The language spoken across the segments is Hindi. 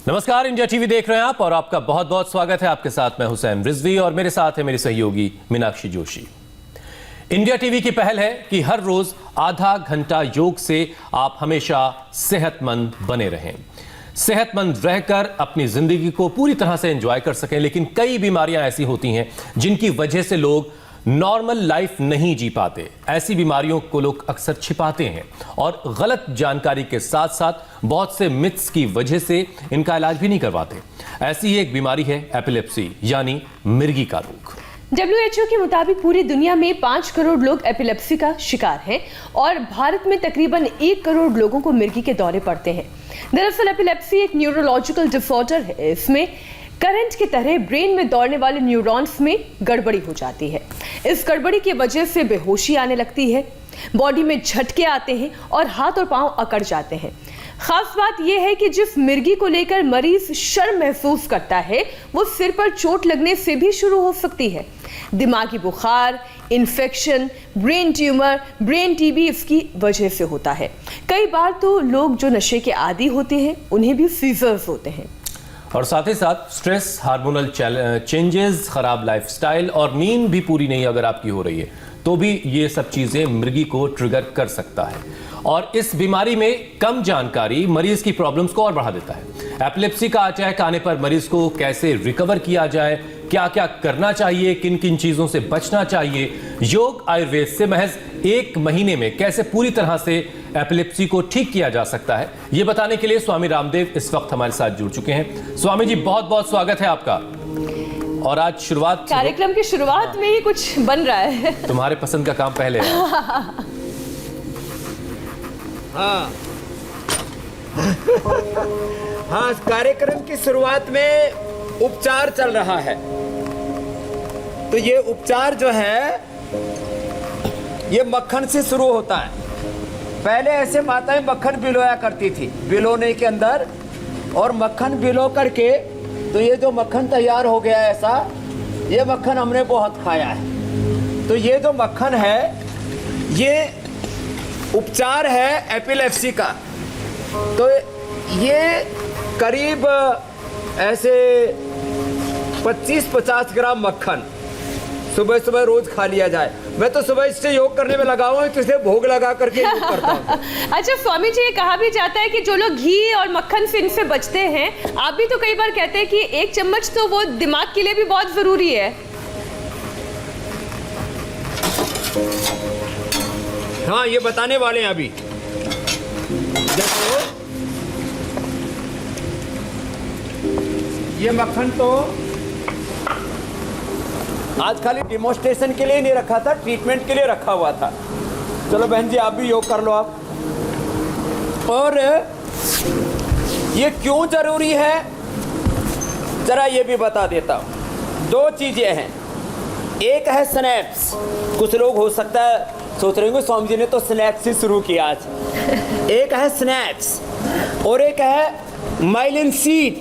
नमस्कार, इंडिया टीवी देख रहे हैं आप और आपका बहुत बहुत स्वागत है। आपके साथ मैं हुसैन रिजवी और मेरे साथ है मेरी सहयोगी मीनाक्षी जोशी। इंडिया टीवी की पहल है कि हर रोज आधा घंटा योग से आप हमेशा सेहतमंद बने रहें, सेहतमंद रहकर अपनी जिंदगी को पूरी तरह से एंजॉय कर सकें। लेकिन कई बीमारियां ऐसी होती हैं जिनकी वजह से लोग नॉर्मल लाइफ नहीं जी पाते। ऐसी बीमारियों को लोग अक्सर छिपाते हैं और गलत जानकारी के साथ साथ बहुत से मिथ्स की वजह से इनका इलाज भी नहीं करवाते। ऐसी ही एक बीमारी है एपिलेप्सी यानी मिर्गी का रोग। WHO के मुताबिक पूरी दुनिया में 5 करोड़ लोग एपिलेप्सी का शिकार हैं और भारत में तकरीबन 1 करोड़ लोगों को मिर्गी के दौरे पड़ते हैं। दरअसल एपिलेप्सी एक न्यूरोलॉजिकल डिसऑर्डर है। इसमें करंट की तरह ब्रेन में दौड़ने वाले न्यूरॉन्स में गड़बड़ी हो जाती है। इस गड़बड़ी की वजह से बेहोशी आने लगती है, बॉडी में झटके आते हैं और हाथ और पांव अकड़ जाते हैं। खास बात यह है कि जिस मिर्गी को लेकर मरीज शर्म महसूस करता है वो सिर पर चोट लगने से भी शुरू हो सकती है। दिमागी बुखार, infection, brain tumour, brain TB इसकी वजह से होता है। कई बार तो लोग जो नशे के आदी होते हैं उन्हें भी सीजर्स होते हैं। और साथ ही साथ स्ट्रेस, हार्मोनल चेंजेस, खराब लाइफस्टाइल और नींद भी पूरी नहीं अगर आपकी हो रही है तो भी ये सब चीजें मिर्गी को ट्रिगर कर सकता है। और इस बीमारी में कम जानकारी मरीज की प्रॉब्लम्स को और बढ़ा देता है। एपिलेप्सी का अटैक आने पर मरीज को कैसे रिकवर किया जाए, क्या क्या करना चाहिए, किन किन चीजों से बचना चाहिए, योग आयुर्वेद से महज 1 महीने में कैसे पूरी तरह से एपिलेप्सी को ठीक किया जा सकता है, ये बताने के लिए स्वामी रामदेव इस वक्त हमारे साथ जुड़ चुके हैं। स्वामी जी, बहुत बहुत स्वागत है आपका। और आज शुरुआत कार्यक्रम की शुरुआत में ही कुछ बन रहा है। तुम्हारे पसंद का काम पहले है। हाँ, कार्यक्रम की शुरुआत में उपचार चल रहा है। तो ये उपचार जो है ये मक्खन से शुरू होता है। पहले ऐसे माताएं मक्खन भिगोया करती थी, भिगोने के अंदर, और मक्खन भिगो करके तो ये जो मक्खन तैयार हो गया है ऐसा, ये मक्खन हमने बहुत खाया है। तो ये जो मक्खन है ये उपचार है एपिलेप्सी का। तो ये करीब ऐसे 25-50 ग्राम मक्खन सुबह सुबह रोज खा लिया जाए। मैं तो सुबह इससे योग करने में लगा हुआ हूँ, तो इसे भोग लगा करके योग करता हूँ। अच्छा स्वामी जी, ये कहा भी जाता है कि जो लोग घी और मक्खन से इनसे बचते हैं, आप भी तो कई बार कहते हैं कि 1 चम्मच तो वो दिमाग के लिए भी बहुत जरूरी है। हाँ, ये बताने वाले हैं अभी। देखो, ये मक्खन तो आज खाली डिमोन्स्ट्रेशन के लिए नहीं रखा था, ट्रीटमेंट के लिए रखा हुआ था। चलो बहन जी, आप भी योग कर लो आप। और ये क्यों जरूरी है जरा ये भी बता देता हूँ। 2 चीजें हैं। एक है स्नैप्स। कुछ लोग हो सकता है सोच रहे होंगे स्वामी जी ने तो स्नैप्स से शुरू किया आज। एक है स्नैप्स और एक है माइलिन सीट।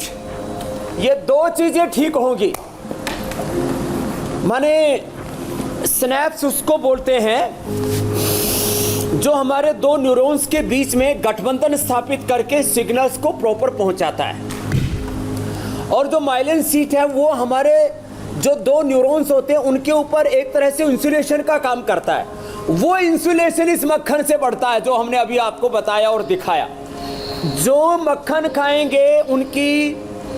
ये 2 चीजें ठीक होंगी। माने स्नैप्स उसको बोलते हैं जो हमारे 2 न्यूरॉन्स के बीच में गठबंधन स्थापित करके सिग्नल्स को प्रॉपर पहुंचाता है। और जो माइलिन सीट है वो हमारे जो 2 न्यूरॉन्स होते हैं उनके ऊपर एक तरह से इंसुलेशन का काम करता है। वो इंसुलेशन इस मक्खन से बढ़ता है जो हमने अभी आपको बताया और दिखाया। जो मक्खन खाएंगे उनकी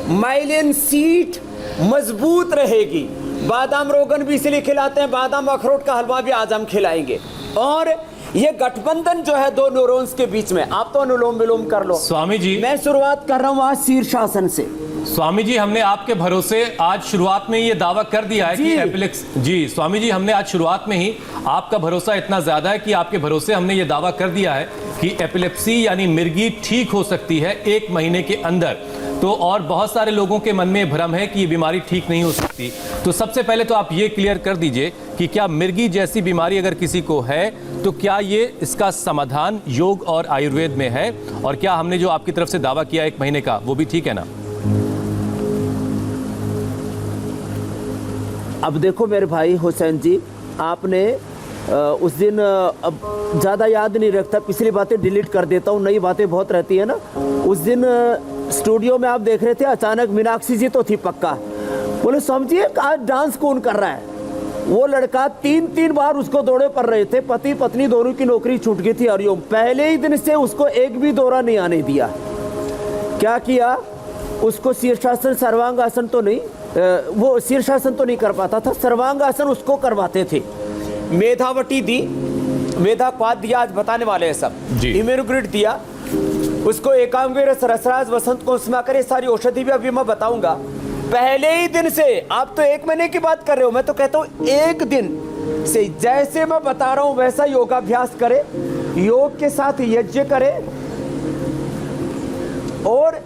माइलिन सीट मजबूत रहेगी। बादाम रोगन भी इसलिए खिलाते हैं, बादाम अखरोट का हलवा भी आज हम खिलाएंगे। और ये गठबंधन जो है 2 न्यूरॉन्स के बीच में, आप तो अनुलोम विलोम कर लो। स्वामी जी, मैं शुरुआत कर रहा हूँ आज शीर्षासन से। स्वामी जी, हमने आपके भरोसे आज शुरुआत में ये दावा कर दिया है कि एपिलेप्सी जी, स्वामी जी, हमने आज शुरुआत में ही आपका भरोसा इतना ज्यादा है कि आपके भरोसे हमने ये दावा कर दिया है कि एपिलेप्सी यानी मिर्गी ठीक हो सकती है 1 महीने के अंदर। तो और बहुत सारे लोगों के मन में भ्रम है कि ये बीमारी ठीक नहीं हो सकती। तो सबसे पहले तो आप ये क्लियर कर दीजिए कि क्या मिर्गी जैसी बीमारी अगर किसी को है तो क्या ये इसका समाधान योग और आयुर्वेद में है, और क्या हमने जो आपकी तरफ से दावा किया 1 महीने का वो भी ठीक है ना? अब देखो मेरे भाई हुसैन जी, आपने उस दिन अब ज़्यादा याद नहीं रखता, पिछली बातें डिलीट कर देता हूँ, नई बातें बहुत रहती है ना। उस दिन स्टूडियो में आप देख रहे थे, अचानक मीनाक्षी जी तो थी पक्का। बोले समझिए आज डांस कौन कर रहा है। वो लड़का 3 बार उसको दौरे पड़ रहे थे, पति पत्नी दोनों की नौकरी छूट गई थी हरिओम। पहले ही दिन से उसको एक भी दौरा नहीं आने दिया। क्या किया, उसको शीर्षासन सर्वांगासन तो नहीं, वो शीर्षासन तो नहीं कर पाता था, सर्वांगासन उसको करवाते थे। मेधावटी दी, मेधा क्वाद दिया, आज बताने वाले हैं सब। इम्यूनोग्रिड दिया उसको, एकांगवीरस, रसराज, वसंत कोस्मा करे, सारी औषधि भी अभी मैं बताऊंगा। पहले ही दिन से, आप तो 1 महीने की बात कर रहे हो, मैं तो कहता हूं 1 दिन से जैसे मैं बता रहा हूं वैसा योगाभ्यास करे, योग के साथ यज्ञ करे और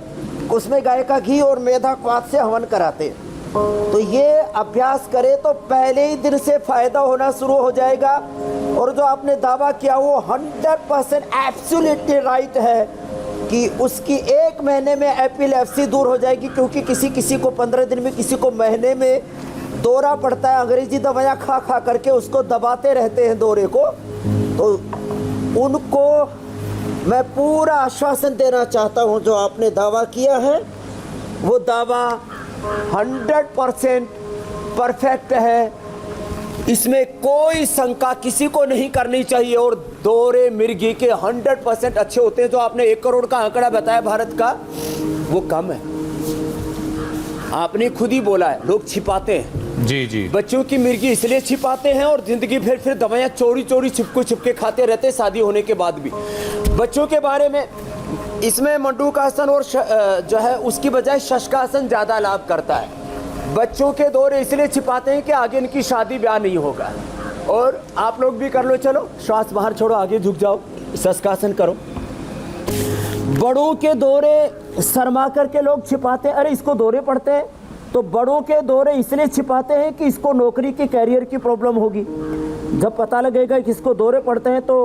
उसमें गाय का घी और मेधा क्वाथ से हवन कराते। तो ये अभ्यास करे तो पहले ही दिन से फायदा होना शुरू हो जाएगा। और जो आपने दावा किया वो 100% एब्सोल्युटली राइट है कि उसकी 1 महीने में एपिलेप्सी दूर हो जाएगी, क्योंकि किसी को 15 दिन में, किसी को महीने में दौरा पड़ता है। अंग्रेजी दवाइयाँ खा खा करके उसको दबाते रहते हैं दौरे को। तो उनको मैं पूरा आश्वासन देना चाहता हूँ, जो आपने दावा किया है वो दावा 100% परफेक्ट है, इसमें कोई शंका किसी को नहीं करनी चाहिए। और दौरे मिर्गी के 100% अच्छे होते हैं। जो आपने 1 करोड़ का आंकड़ा बताया भारत का, वो कम है। आपने खुद ही बोला है, लोग छिपाते हैं। जी बच्चों की मिर्गी इसलिए छिपाते हैं और जिंदगी भर फिर दवाइयाँ चोरी छिपके खाते रहते शादी होने के बाद भी। बच्चों के बारे में इसमें मंडूकासन और जो है उसकी बजाय शशकासन ज़्यादा लाभ करता है। बच्चों के दौरे इसलिए छिपाते हैं कि आगे इनकी शादी ब्याह नहीं होगा। और आप लोग भी कर लो, चलो श्वास बाहर छोड़ो, आगे झुक जाओ, शशकासन करो। बड़ों के दौरे शर्मा करके लोग छिपाते हैं, अरे इसको दौरे पड़ते हैं। तो बड़ों के दौरे इसलिए छिपाते हैं कि इसको नौकरी की, कैरियर की प्रॉब्लम होगी। जब पता लगेगा कि इसको दौरे पड़ते हैं तो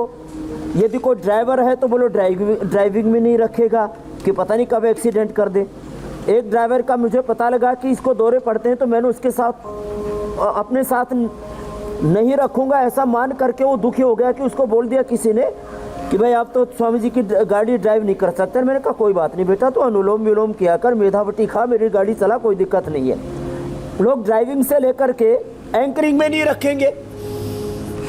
यदि कोई ड्राइवर है तो बोलो ड्राइविंग में नहीं रखेगा कि पता नहीं कब एक्सीडेंट कर दे। एक ड्राइवर का मुझे पता लगा कि इसको दौरे पड़ते हैं तो मैंने उसके साथ अपने साथ नहीं रखूँगा ऐसा मान करके वो दुखी हो गया कि उसको बोल दिया किसी ने कि भाई आप तो स्वामी जी की गाड़ी ड्राइव नहीं कर सकते। मैंने कहा कोई बात नहीं बेटा, तो अनुलोम विलोम किया कर, मेधावटी खा, मेरी गाड़ी चला, कोई दिक्कत नहीं है। लोग ड्राइविंग से लेकर के एंकरिंग में नहीं रखेंगे,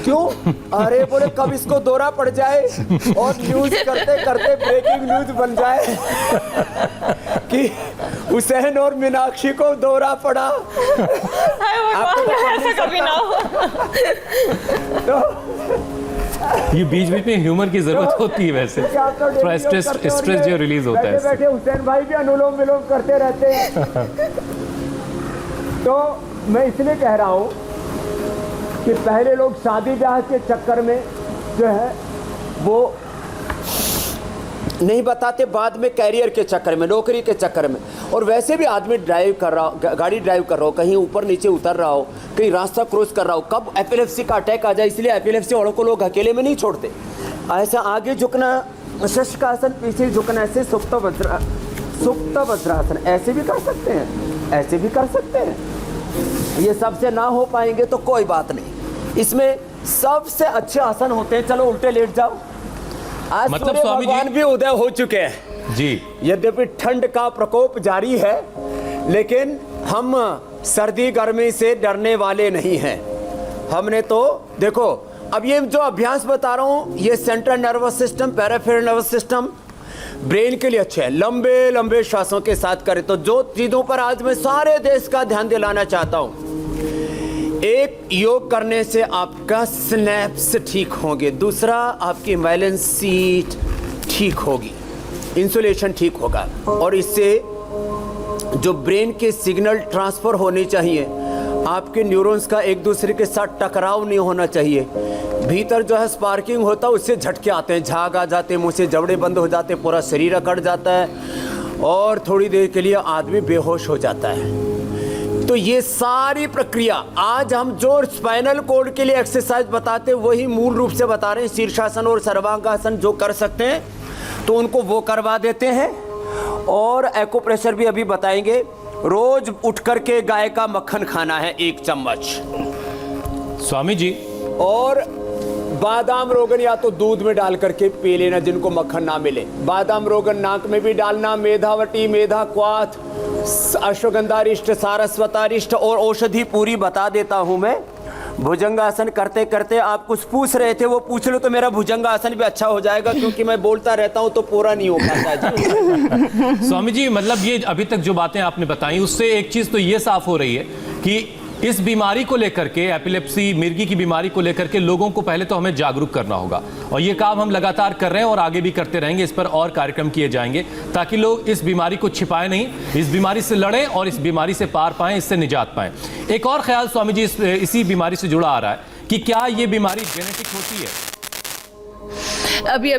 क्यों? अरे बोले कब इसको दौरा पड़ जाए और न्यूज करते करते ब्रेकिंग न्यूज बन जाए कि हुसैन और मीनाक्षी को दौरा पड़ा। आपको तो ऐसा कभी ना हो। ये बीच में ह्यूमर की जरूरत होती है वैसे, थोड़ा स्ट्रेस जो रिलीज होता है। बैठे हुसैन भाई भी अनुलोम विलोम करते रहते हैं। तो मैं इसलिए कह रहा हूँ कि पहले लोग शादी ब्याह के चक्कर में जो है वो नहीं बताते, बाद में कैरियर के चक्कर में, नौकरी के चक्कर में। और वैसे भी आदमी ड्राइव कर रहा हो, गाड़ी ड्राइव कर रहा हो, कहीं ऊपर नीचे उतर रहा हो, कहीं रास्ता क्रॉस कर रहा हो, कब एपिलेप्सी का अटैक आ जाए, इसलिए एपिलेप्सी वालों को लोग अकेले में नहीं छोड़ते। ऐसा आगे झुकना, शशकासन, पीछे झुकना, ऐसे सुप्त वज्रासन ऐसे भी कर सकते हैं, ऐसे भी कर सकते हैं। ये सबसे ना हो पाएंगे तो कोई बात नहीं, इसमें सबसे अच्छे आसन होते हैं। चलो उल्टे लेट जाओ। आज मतलब सूर्य स्वामी भगवान भी उदय हो चुके हैं जी। यद्यपि ठंड का प्रकोप जारी है, लेकिन हम सर्दी गर्मी से डरने वाले नहीं हैं। हमने तो देखो, अब ये जो अभ्यास बता रहा हूं, ये central nervous system, peripheral nervous system, brain के लिए अच्छे है। लंबे लंबे श्वासों के साथ करें। तो जो चीजों पर आज मैं सारे देश का ध्यान दिलाना चाहता हूं, एक, योग करने से आपका स्नैप्स ठीक होंगे। दूसरा, आपकी वैलेंसी ठीक होगी, इंसुलेशन ठीक होगा, और इससे जो ब्रेन के सिग्नल ट्रांसफर होने चाहिए, आपके न्यूरॉन्स का एक दूसरे के साथ टकराव नहीं होना चाहिए। भीतर जो है स्पार्किंग होता है, उससे झटके आते हैं, झाग आ जाते हैं, मुंह से जबड़े बंद हो जाते हैं, पूरा शरीर अकड़ जाता है और थोड़ी देर के लिए आदमी बेहोश हो जाता है। तो ये सारी प्रक्रिया आज हम जो स्पाइनल कोड के लिए एक्सरसाइज बताते हैं वही मूल रूप से बता रहे हैं। शीर्षासन और सर्वांगासन जो कर सकते हैं तो उनको वो करवा देते हैं। और एक्यूप्रेशर भी अभी बताएंगे। रोज उठ करके गाय का मक्खन खाना है 1 चम्मच स्वामी जी। और बादाम रोगन या तो दूध में डाल करके पी लेना जिनको मक्खन ना मिले। बादाम रोगन नाक में भी डालना। मेधावटी, मेधा क्वाथ, अश्वगंधारिष्ट, सारस्वतारिष्ट और औषधि पूरी बता देता हूं मैं। भुजंगासन करते करते आप कुछ पूछ रहे थे, वो पूछ लो तो मेरा भुजंगासन भी अच्छा हो जाएगा, क्योंकि मैं बोलता रहता हूं तो पूरा नहीं हो पाता जी। स्वामी जी, मतलब ये अभी तक जो बातें आपने बताई उससे एक चीज तो ये साफ हो रही है कि इस बीमारी को लेकर के, एपिलेप्सी, मिर्गी की बीमारी को लेकर के लोगों को पहले तो हमें जागरूक करना होगा, और ये काम हम लगातार कर रहे हैं और आगे भी करते रहेंगे। इस पर और कार्यक्रम किए जाएंगे ताकि लोग इस बीमारी को छिपाएं नहीं, इस बीमारी से लड़ें और इस बीमारी से पार पाएं, इससे निजात पाएं। एक और ख्याल स्वामी जी इसी बीमारी से जुड़ा आ रहा है कि क्या ये बीमारी जेनेटिक होती है? अभी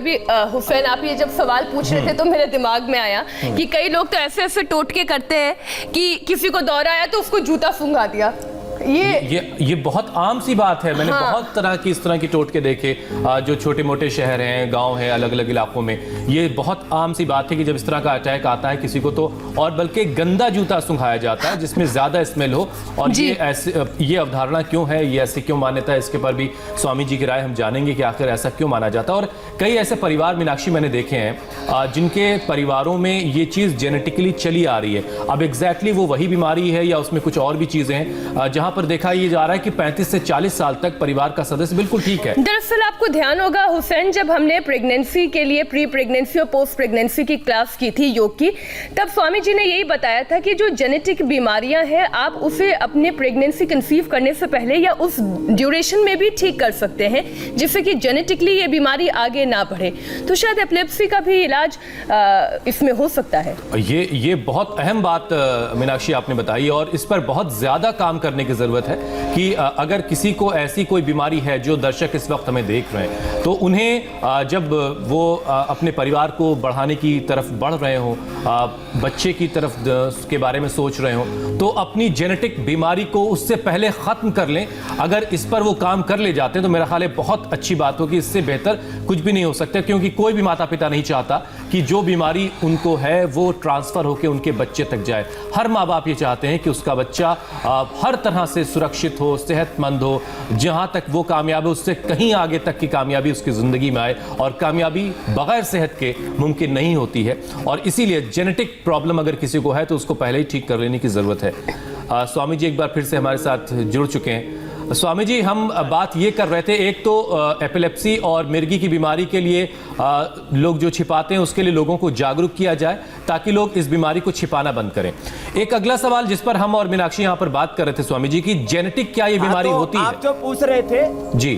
हुसैन, आप ये जब सवाल पूछ रहे थे तो मेरे दिमाग में आया कि कई लोग तो ऐसे ऐसे टोटके करते हैं कि किसी को दौरा आया तो उसको जूता फुंगा दिया। ये बहुत आम सी बात है। मैंने बहुत तरह की इस तरह की टोटके देखे, जो छोटे मोटे शहर हैं, गांव हैं, अलग अलग इलाकों में ये बहुत आम सी बात है कि जब इस तरह का अटैक आता है किसी को तो, और बल्कि गंदा जूता सुंघाया जाता है जिसमें ज्यादा स्मेल हो। और ये अवधारणा क्यों है, ये ऐसी क्यों मान्यता है, इसके पर भी स्वामी जी की राय हम जानेंगे कि आखिर ऐसा क्यों माना जाता है। और कई ऐसे परिवार मीनाक्षी मैंने देखे हैं जिनके परिवारों में ये चीज जेनेटिकली चली आ रही है। अब एग्जैक्टली वो वही बीमारी है या उसमें कुछ और भी चीजें हैं, जहां पर देखा ये जा रहा है कि 35 से 40 साल तक परिवार का सदस्य बिल्कुल ठीक है। दरअसल आपको ध्यान होगा हुसैन, जब हमने प्रेगनेंसी के लिए प्री प्रेगनेंसी और पोस्ट प्रेगनेंसी की क्लास की थी योग की, तब स्वामी जी ने यही बताया था कि जो जेनेटिक बीमारियां हैं आप उसे अपने प्रेगनेंसी कंसीव करने से पहले या उस ड्यूरेशन में भी ठीक कर सकते हैं, जिससे कि जेनेटिकली ये बीमारी आगे ना बढ़े। तो शायद एपिलेप्सी का भी इलाज इसमें हो सकता है। ये बहुत अहम बात मीनाक्षी आपने बताई, और इस पर बहुत ज्यादा काम करने की जरूरत है कि अगर किसी को ऐसी कोई बीमारी है, जो दर्शक इस वक्त हमें देख रहे हैं, तो उन्हें जब वो अपने परिवार को बढ़ाने की तरफ बढ़ रहे हो, बच्चे की तरफ के बारे में सोच रहे हो, तो अपनी जेनेटिक बीमारी को उससे पहले खत्म कर लें। अगर इस पर वो काम कर ले जाते हैं तो मेरा ख्याल है बहुत अच्छी बात होगी। इससे बेहतर कुछ भी नहीं हो सकता, क्योंकि कोई भी माता पिता नहीं चाहता कि जो बीमारी उनको है वो ट्रांसफर होकर उनके बच्चे तक जाए। हर माँ बाप ये चाहते हैं कि उसका बच्चा हर तरह से सुरक्षित हो, सेहतमंद हो, जहां तक वो कामयाब है उससे कहीं आगे तक की कामयाबी उसकी जिंदगी में आए, और कामयाबी बगैर सेहत के मुमकिन नहीं होती है। और इसीलिए जेनेटिक प्रॉब्लम अगर किसी को है तो उसको पहले ही ठीक कर लेने की जरूरत है। स्वामी जी एक बार फिर से हमारे साथ जुड़ चुके हैं। स्वामी जी, हम बात ये कर रहे थे, एक तो एपिलेप्सी और मिर्गी की बीमारी के लिए लोग जो छिपाते हैं उसके लिए लोगों को जागरूक किया जाए ताकि लोग इस बीमारी को छिपाना बंद करें। एक अगला सवाल जिस पर हम और मीनाक्षी यहाँ पर बात कर रहे थे स्वामी जी की, जेनेटिक क्या ये बीमारी होती है? आप जो पूछ रहे थे जी,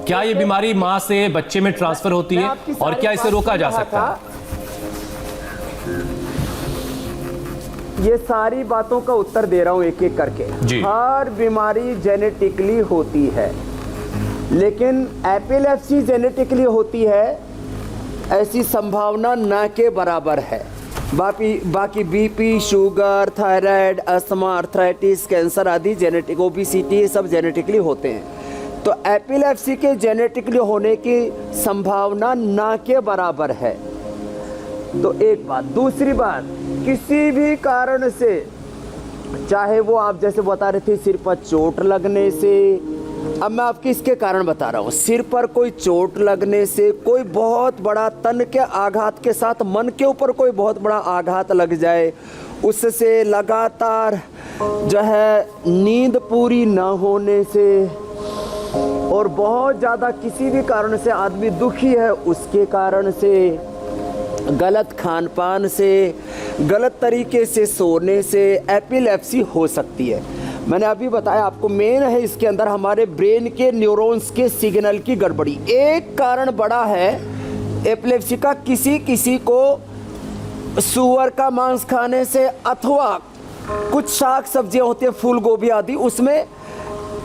क्या ये बीमारी माँ से बच्चे में ट्रांसफर होती है और क्या इसे रोका जा सकता है? ये सारी बातों का उत्तर दे रहा हूं एक एक करके। हर बीमारी जेनेटिकली होती है, लेकिन एपिलेप्सी जेनेटिकली होती है ऐसी संभावना न के बराबर है। बाकी BP, sugar, thyroid, asthma, arthritis, cancer आदि जेनेटिक, ओबेसिटी सब जेनेटिकली होते हैं। तो एपिलेप्सी के जेनेटिकली होने की संभावना न के बराबर है। तो एक बात। दूसरी बात, किसी भी कारण से, चाहे वो आप जैसे बता रहे थे सिर पर चोट लगने से, अब मैं आपके इसके कारण बता रहा हूँ। सिर पर कोई चोट लगने से, कोई बहुत बड़ा तन के आघात के साथ मन के ऊपर कोई बहुत बड़ा आघात लग जाए, उससे लगातार जो है नींद पूरी ना होने से, और बहुत ज़्यादा किसी भी कारण से आदमी दुखी है उसके कारण से, गलत खान पान से, गलत तरीके से सोने से एपिलेप्सी हो सकती है। मैंने अभी बताया आपको, मेन है इसके अंदर हमारे ब्रेन के न्यूरॉन्स के सिग्नल की गड़बड़ी। एक कारण बड़ा है एपिलेप्सी का, किसी को सूअर का मांस खाने से, अथवा कुछ शाक सब्जियां होती हैं, फूल गोभी आदि, उसमें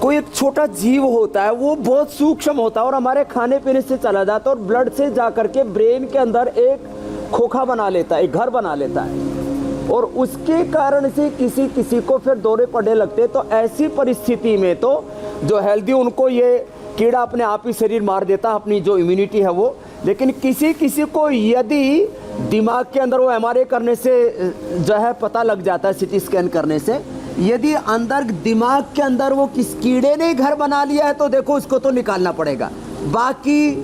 कोई एक छोटा जीव होता है, वो बहुत सूक्ष्म होता है और हमारे खाने पीने से चला जाता है और ब्लड से जा करके ब्रेन के अंदर एक खोखा बना लेता है, एक घर बना लेता है, और उसके कारण से किसी को फिर दौरे पड़ने लगते हैं। तो ऐसी परिस्थिति में तो जो हेल्दी, उनको ये कीड़ा अपने आप ही शरीर मार देता है, अपनी जो इम्यूनिटी है वो। लेकिन किसी को यदि दिमाग के अंदर वो एमआरआई करने से जो है पता लग जाता है, सीटी स्कैन करने से, यदि अंदर दिमाग के अंदर वो किस कीड़े ने घर बना लिया है तो देखो उसको तो निकालना पड़ेगा। बाकी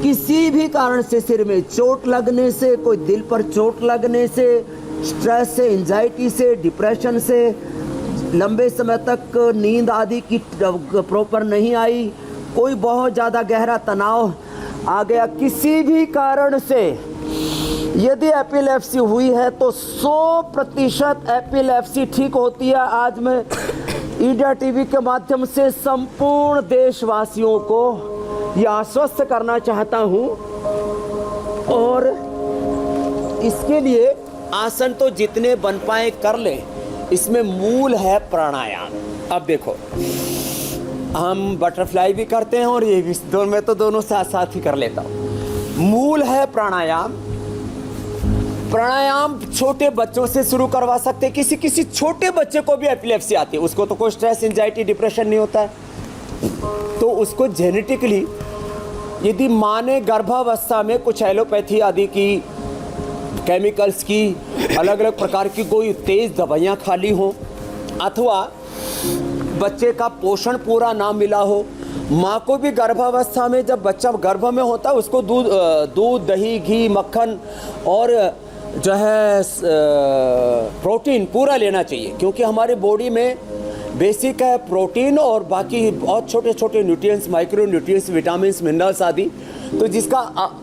किसी भी कारण से सिर में चोट लगने से, कोई दिल पर चोट लगने से, स्ट्रेस से, एंजाइटी से, डिप्रेशन से, लंबे समय तक नींद आदि की प्रॉपर नहीं आई, कोई बहुत ज़्यादा गहरा तनाव आ गया, किसी भी कारण से यदि एपिलेप्सी हुई है तो 100% एपिलेप्सी ठीक होती है। आज मैं इंडिया टीवी के माध्यम से संपूर्ण देशवासियों को यह आश्वस्त करना चाहता हूं, और इसके लिए आसन तो जितने बन पाए कर लें। इसमें मूल है प्राणायाम। अब देखो, हम बटरफ्लाई भी करते हैं और ये भी, दोनों में तो दोनों साथ साथ ही कर लेता हूँ। मूल है प्राणायाम। प्राणायाम छोटे बच्चों से शुरू करवा सकते हैं। किसी छोटे बच्चे को भी एपिलेप्सी आती है, उसको तो कोई स्ट्रेस, एंजाइटी, डिप्रेशन नहीं होता है, तो उसको जेनेटिकली यदि माँ ने गर्भावस्था में कुछ एलोपैथी आदि की, केमिकल्स की, अलग अलग प्रकार की कोई तेज दवाइयाँ खा ली हो, अथवा बच्चे का पोषण पूरा ना मिला हो, माँ को भी गर्भावस्था में जब बच्चा गर्भ में होता है उसको दूध, दही, घी, मक्खन और जो है प्रोटीन पूरा लेना चाहिए, क्योंकि हमारे बॉडी में बेसिक है प्रोटीन और बाकी बहुत छोटे छोटे nutrients, micro nutrients, vitamins, minerals आदि। तो जिसका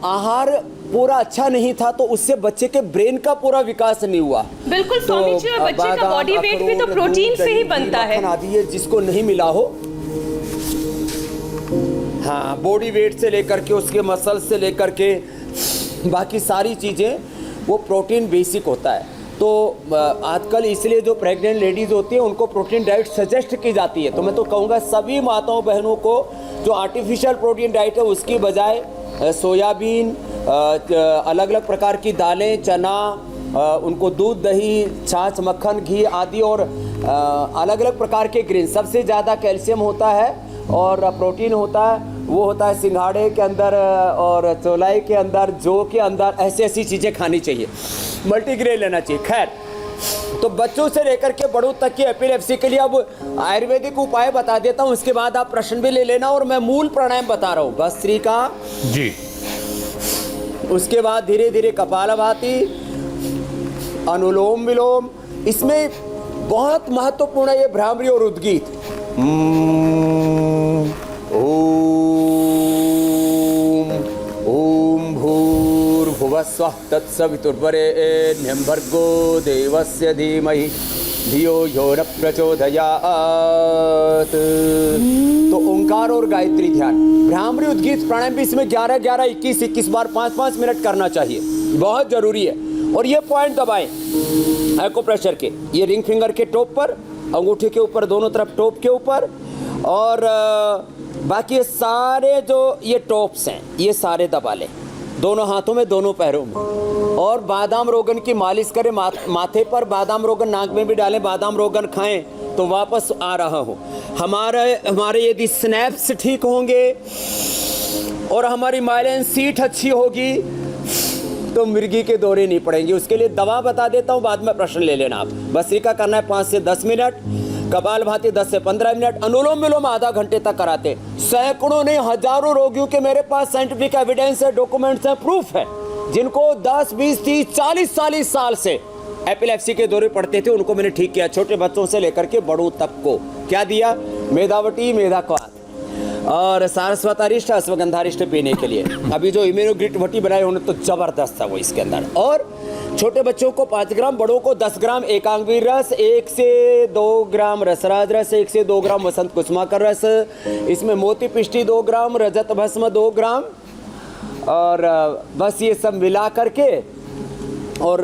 आहार पूरा अच्छा नहीं था तो उससे बच्चे के ब्रेन का पूरा विकास नहीं हुआ। बिल्कुल स्वामी जी, और बच्चे का बॉडी वेट भी तो प्रोटीन से ही बनता है। आदि जिसको नहीं मिला हो, हाँ, बॉडी वेट से लेकर के उसके मसल से लेकर के बाकी सारी चीज़ें वो प्रोटीन बेसिक होता है। तो आजकल इसलिए जो प्रेग्नेंट लेडीज़ होती हैं उनको प्रोटीन डाइट सजेस्ट की जाती है। तो मैं तो कहूँगा सभी माताओं बहनों को जो आर्टिफिशियल प्रोटीन डाइट है उसकी बजाय सोयाबीन, अलग अलग प्रकार की दालें, चना, उनको दूध, दही, छाछ, मक्खन, घी आदि और अलग अलग प्रकार के ग्रेन, सबसे ज़्यादा कैल्शियम होता है और प्रोटीन होता है, वो होता है सिंघाड़े के अंदर और चौलाई के अंदर, जौ के अंदर, ऐसी चीज़ें खानी चाहिए, मल्टीग्रेन लेना चाहिए। खैर, तो बच्चों से लेकर के बड़ों तक की एपिलेप्सी के लिए अब आयुर्वेदिक उपाय बता देता हूँ, उसके बाद आप प्रश्न भी ले लेना। और मैं मूल प्राणायाम बता रहा हूँ, भस्त्रिका जी, उसके बाद धीरे धीरे कपालभाति, अनुलोम विलोम। इसमें बहुत महत्वपूर्ण है ये भ्रामरी और उद्गीत। ओम भूर्भुवस्वः तत्सवितुर्वरेण्यं भर्गो देवस्य धीमहि धियो यो न प्रचोदयात्। तो ओंकार और गायत्री ध्यान, भ्रामरी, उद्गीत, प्राणायाम भी इसमें 11-11, 21-21 बार 5-5 मिनट करना चाहिए, बहुत जरूरी है। और ये पॉइंट दबाएं एक्यूप्रेशर के, ये रिंग फिंगर के टॉप पर, अंगूठे के ऊपर, दोनों तरफ टॉप के ऊपर, और बाकी ये सारे जो ये टॉप्स हैं ये सारे दबा लें, दोनों हाथों में, दोनों पैरों में। और बादाम रोगन की मालिश करें, माथे पर बादाम रोगन, नाक में भी डालें, बादाम रोगन खाएं। तो वापस आ रहा हूँ, हमारे यदि स्नैप्स ठीक होंगे और हमारी माइलेन सीट अच्छी होगी तो मिर्गी के दौरे नहीं पड़ेंगे। उसके लिए दवा बता देता हूँ, बाद में प्रश्न ले लेना आप। भस्त्रिका करना है 5 से 10 मिनट, कपालभाति 10 से 15 मिनट, अनुलोम विलोम आधा घंटे तक कराते। सैकड़ों नहीं, हजारों रोगियों के मेरे पास साइंटिफिक एविडेंस है, डॉक्यूमेंट्स है, प्रूफ है, जिनको 10, 20, 30, 40 साल से एपिलेप्सी के दौरे पड़ते थे, उनको मैंने ठीक किया। छोटे बच्चों से लेकर के बड़ों तक को क्या दिया? मेधावटी, मेधाक्वाथ और सारस्वतारिष्ट, अश्वगंधारिष्ट पीने के लिए। अभी जो इम्यूनोग्लिट वटी बनाए उन्होंने तो जबरदस्त था वो इसके अंदर। और छोटे बच्चों को 5 ग्राम, बड़ों को 10 ग्राम एकांगवीर रस, 1 से 2 ग्राम रसराज रस, 1 से 2 ग्राम वसंत कुसुमाकर रस, इसमें मोती पिष्टी 2 ग्राम, रजत भस्म 2 ग्राम, और बस ये सब मिला करके। और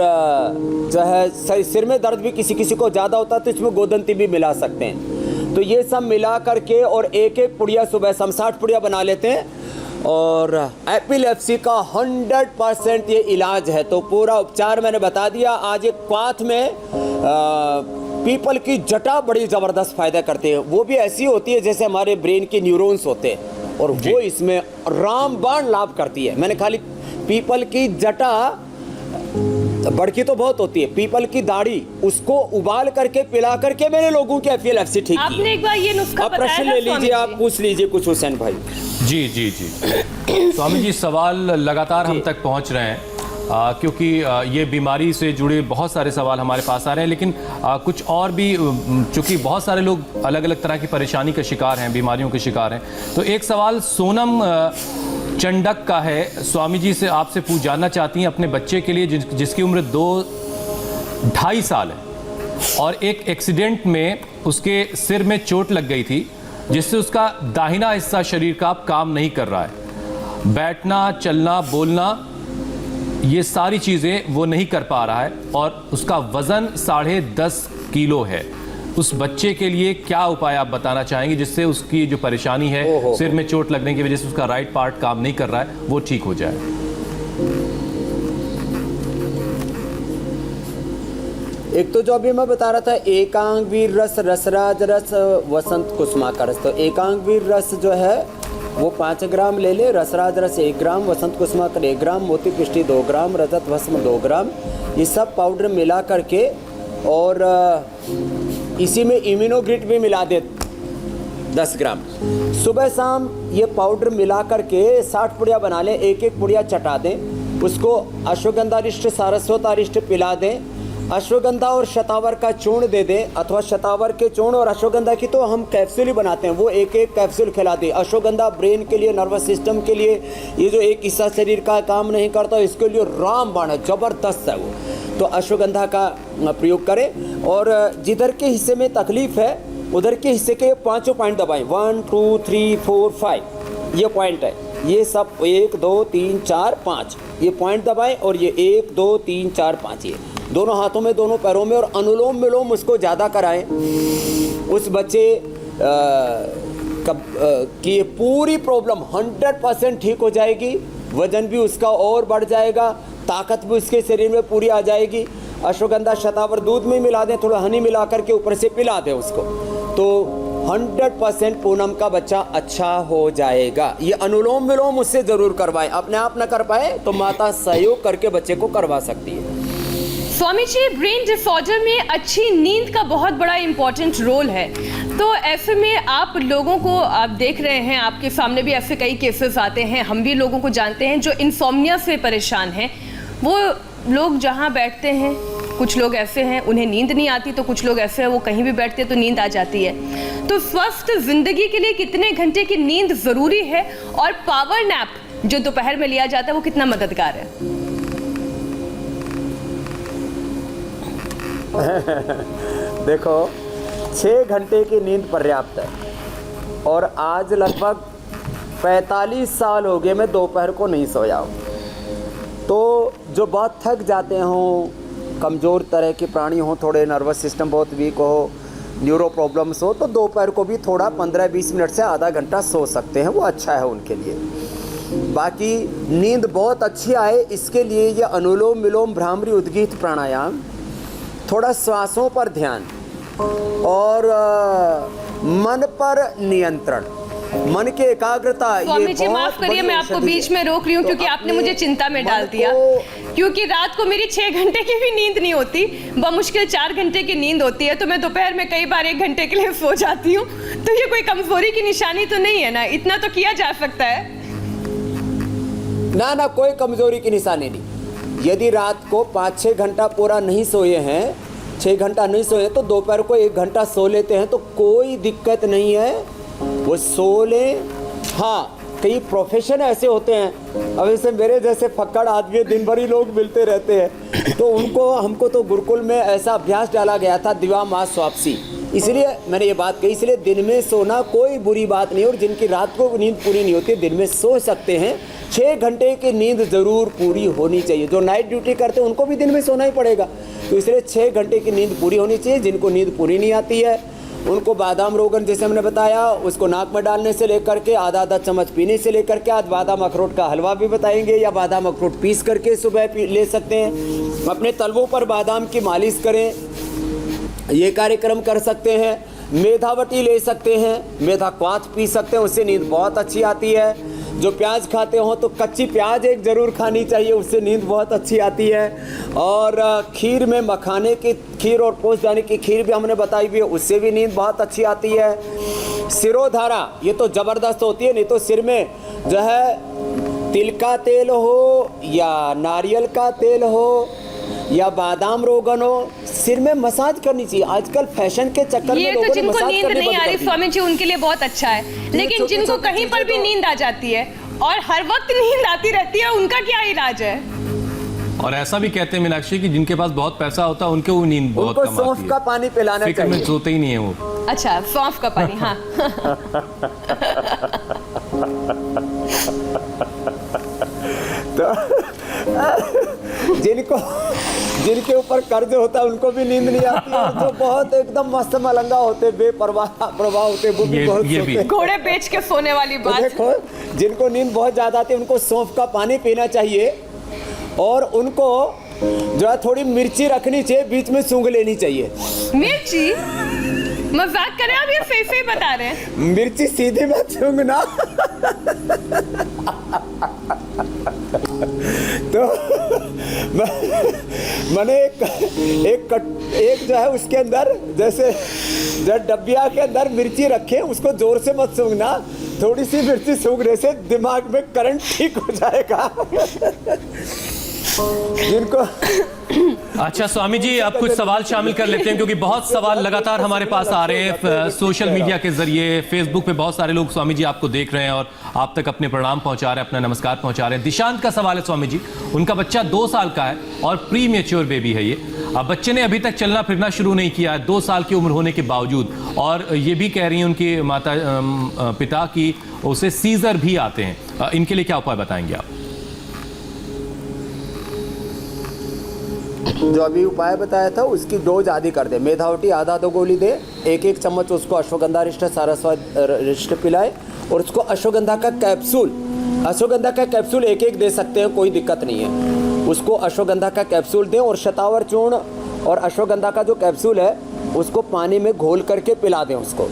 जो है सिर में दर्द भी किसी को ज़्यादा होता है तो इसमें गोदंती भी मिला सकते हैं। तो ये सब मिला करके और एक पुड़िया सुबह हम 60 पुड़िया बना लेते हैं। और एपिलेप्सी का 100% ये इलाज है। तो पूरा उपचार मैंने बता दिया। आज एक क्वाथ में पीपल की जटा बड़ी ज़बरदस्त फ़ायदा करते हैं। वो भी ऐसी होती है जैसे हमारे ब्रेन के न्यूरॉन्स होते हैं, और वो इसमें रामबाण लाभ करती है। मैंने खाली पीपल की जटा बड़की तो बहुत होती है, पीपल की दाढ़ी उसको उबाल करके पिला करके मैंने लोगों की एफएलएफसी ठीक की। आपने एक बार ये नुस्खा अब बताया प्रश्न था ले स्वामी लीजिए, आप जी। पूछ लीजिए कुछ हुसैन भाई। जी जी जी स्वामी जी, सवाल लगातार हम तक पहुंच रहे हैं क्योंकि ये बीमारी से जुड़े बहुत सारे सवाल हमारे पास आ रहे हैं, लेकिन कुछ और भी, चूंकि बहुत सारे लोग अलग अलग तरह की परेशानी का शिकार हैं, बीमारियों के शिकार हैं। तो एक सवाल सोनम चंडक का है, स्वामी जी से आपसे जानना चाहती हैं अपने बच्चे के लिए जिसकी उम्र 2-2.5 साल है और एक एक्सीडेंट में उसके सिर में चोट लग गई थी जिससे उसका दाहिना हिस्सा शरीर का अब काम नहीं कर रहा है। बैठना, चलना, बोलना, ये सारी चीज़ें वो नहीं कर पा रहा है और उसका वज़न 10.5 किलो है। उस बच्चे के लिए क्या उपाय आप बताना चाहेंगे जिससे उसकी जो परेशानी है, सिर में चोट लगने की वजह से उसका राइट पार्ट काम नहीं कर रहा है, वो ठीक हो जाए? एक तो जो अभी मैं बता रहा था, एकांग वीर रस, रसराज रस, वसंत कुसुमाकर रस। तो एकांग वीर रस जो है वो 5 ग्राम ले ले, रसराज रस 1 ग्राम, वसंत कुसुमाकर 1 ग्राम, मोती पिष्टी 2 ग्राम, रजत भस्म 2 ग्राम, ये सब पाउडर मिला करके और इसी में इम्यूनोग्रिट भी मिला दे 10 ग्राम। सुबह शाम ये पाउडर मिला करके 60 पुड़िया बना लें, एक एक पुड़िया चटा दें, उसको अश्वगंधा अरिष्ट, सारस्वत अरिष्ट पिला दें। अश्वगंधा और शतावर का चूर्ण दे दें, अथवा शतावर के चूर्ण और अश्वगंधा की तो हम कैप्सूल ही बनाते हैं, वो एक एक कैप्सूल खिला दें। अश्वगंधा ब्रेन के लिए, नर्वस सिस्टम के लिए, ये जो एक हिस्सा शरीर का काम नहीं करता इसके लिए रामबाण है, ज़बरदस्त है वो। तो अश्वगंधा का प्रयोग करें और जिधर के हिस्से में तकलीफ है उधर के हिस्से के 5 पॉइंट दबाएं, 1 2 3 4 5 ये पॉइंट है, ये सब 1 2 3 4 5 ये पॉइंट दबाएं और ये 1 2 3 4 5 ये दोनों हाथों में, दोनों पैरों में, और अनुलोम विलोम उसको ज़्यादा कराएं। उस बच्चे की ये पूरी प्रॉब्लम 100% ठीक हो जाएगी। वजन भी उसका और बढ़ जाएगा, ताकत भी उसके शरीर में पूरी आ जाएगी। अश्वगंधा शतावर दूध में मिला दें, थोड़ा हनी मिला करके ऊपर से पिला दें उसको, तो 100% पूनम का बच्चा अच्छा हो जाएगा। ये अनुलोम विलोम उससे ज़रूर करवाएं, अपने आप ना कर पाए तो माता सहयोग करके बच्चे को करवा सकती है। स्वामी जी, ब्रेन डिसऑर्डर में अच्छी नींद का बहुत बड़ा इंपॉर्टेंट रोल है, तो ऐसे में आप लोगों को, आप देख रहे हैं आपके सामने भी ऐसे कई केसेस आते हैं, हम भी लोगों को जानते हैं जो इंसोम्निया से परेशान हैं। वो लोग जहाँ बैठते हैं, कुछ लोग ऐसे हैं उन्हें नींद नहीं आती, तो कुछ लोग ऐसे हैं वो कहीं भी बैठते हैं तो नींद आ जाती है। तो स्वस्थ जिंदगी के लिए कितने घंटे की नींद ज़रूरी है और पावर नैप जो दोपहर में लिया जाता है वो कितना मददगार है? देखो, 6 घंटे की नींद पर्याप्त है और आज लगभग 45 साल हो गए मैं दोपहर को नहीं सोया हूँ। तो जो बहुत थक जाते हों, कमज़ोर तरह के प्राणी हों, थोड़े नर्वस सिस्टम बहुत वीक हो, न्यूरो प्रॉब्लम्स हो, तो दोपहर को भी थोड़ा 15-20 मिनट से आधा घंटा सो सकते हैं, वो अच्छा है उनके लिए। बाकी नींद बहुत अच्छी आए इसके लिए ये अनुलोम विलोम, भ्रामरी, उद्गीत प्राणायाम, थोड़ा श्वासों पर ध्यान और मन पर नियंत्रण, मन की एकाग्रता। स्वामी जी माफ करिए, मैं आपको बीच में रोक रही हूँ क्योंकि आपने मुझे चिंता में डाल दिया, क्योंकि रात को मेरी 6 घंटे की भी नींद नहीं होती, बमुश्किल 4 घंटे की नींद होती है, तो मैं दोपहर में कई बार 1 घंटे के लिए सो जाती हूँ। तो ये कोई कमजोरी की निशानी तो नहीं है ना? इतना तो किया जा सकता है ना? ना, कोई कमजोरी की निशानी नहीं। यदि रात को 5-6 घंटा पूरा नहीं सोए हैं, 6 घंटा नहीं सोए तो दोपहर को 1 घंटा सो लेते हैं तो कोई दिक्कत नहीं है, वो सो लें। हाँ, कई प्रोफेशन ऐसे होते हैं, अब जैसे मेरे जैसे फक्कड़ आदमी दिन भर ही लोग मिलते रहते हैं, तो उनको, हमको तो गुरुकुल में ऐसा अभ्यास डाला गया था, दिवा मास वापसी, इसलिए मैंने ये बात कही। इसलिए दिन में सोना कोई बुरी बात नहीं, और जिनकी रात को नींद पूरी नहीं होती दिन में सो सकते हैं। 6 घंटे की नींद ज़रूर पूरी होनी चाहिए। जो नाइट ड्यूटी करते हैं उनको भी दिन में सोना ही पड़ेगा, तो इसलिए 6 घंटे की नींद पूरी होनी चाहिए। जिनको नींद पूरी नहीं आती है उनको बादाम रोगन, जैसे हमने बताया, उसको नाक में डालने से लेकर के आधा चम्मच पीने से लेकर के आज बादाम अखरोट का हलवा भी बताएंगे, या बादाम अखरोट पीस करके सुबह ले सकते हैं। अपने तलवों पर बादाम की मालिश करें, ये कार्यक्रम कर सकते हैं। मेधावटी ले सकते हैं, मेधा क्वाथ पी सकते हैं, उससे नींद बहुत अच्छी आती है। जो प्याज खाते हो तो कच्ची प्याज एक ज़रूर खानी चाहिए, उससे नींद बहुत अच्छी आती है। और खीर में मखाने की खीर और पोषदानी की खीर भी हमने बताई हुई है, उससे भी नींद बहुत अच्छी आती है। सिरोधारा ये तो ज़बरदस्त होती है, नहीं तो सिर में जो है तिल का तेल हो या नारियल का तेल हो या बादाम रोगन हो, सिर में मसाज करनी चाहिए। आजकल फैशन के चक्कर में ये लोगों तो ने जिनको मसाज नींद करनी नहीं बंद आ कर रही दी। स्वामी जी उनके लिए बहुत अच्छा है, लेकिन छोटी जिनको छोटी कहीं पर चीजें भी तो- नींद आ जाती है और हर वक्त नींद आती रहती है, उनका क्या इलाज है? और ऐसा भी कहते हैं मीनाक्षी कि जिनके पास बहुत पैसा होता है उनके वो नींद बहुत उनको कम सौंफ आती का है, पानी पिलाना फिक्र में चाहिए। सोते ही नहीं है वो। अच्छा, सौंफ का पानी, हाँ। जिनके ऊपर कर्ज होता है उनको भी नींद नहीं आती, और जो बहुत एकदम मस्त मलंगा होते, बेपरवाह प्रवाह होते, वो भी बहुत ये भी। सोते। घोड़े बेच के सोने वाली तो बात। देखो, जिनको नींद बहुत ज्यादा आती है उनको सौंफ का पानी पीना चाहिए, और उनको जो है थोड़ी मिर्ची रखनी चाहिए, बीच में सूंघ लेनी चाहिए। मिर्ची? मजाक कर रहे हैं आप, ये सही सही बता रहे हैं? मिर्ची सीधी मत सूंघना। तो मैंने एक जो है उसके अंदर जैसे जब डब्बिया के अंदर मिर्ची रखे, उसको जोर से मत सूंघना, थोड़ी सी मिर्ची सूंघने से दिमाग में करंट ठीक हो जाएगा। जिनको अच्छा स्वामी जी, अब कुछ सवाल शामिल कर लेते हैं क्योंकि बहुत सवाल लगातार हमारे पास आ रहे हैं सोशल मीडिया के जरिए। फेसबुक पे बहुत सारे लोग स्वामी जी आपको देख रहे हैं और आप तक अपने प्रणाम पहुंचा रहे हैं, अपना नमस्कार पहुंचा रहे हैं। दिशांत का सवाल है स्वामी जी, उनका बच्चा 2 साल का है और प्री मैच्योर बेबी है ये। अब बच्चे ने अभी तक चलना फिरना शुरू नहीं किया है 2 साल की उम्र होने के बावजूद, और ये भी कह रही हैं उनकी माता पिता की उसे सीजर भी आते हैं। इनके लिए क्या उपाय बताएंगे आप? जो अभी उपाय बताया था उसकी डोज आधी कर दे। मेधावटी आधा 2 गोली दे, 1-1 चम्मच उसको अश्वगंधा रिष्ट सारस्वत रिष्ट पिलाए, और उसको अश्वगंधा का कैप्सूल 1-1 दे सकते हैं, कोई दिक्कत नहीं है। उसको अश्वगंधा का कैप्सूल दें, और शतावर चूर्ण और अश्वगंधा का जो कैप्सूल है उसको पानी में घोल करके पिला दें उसको,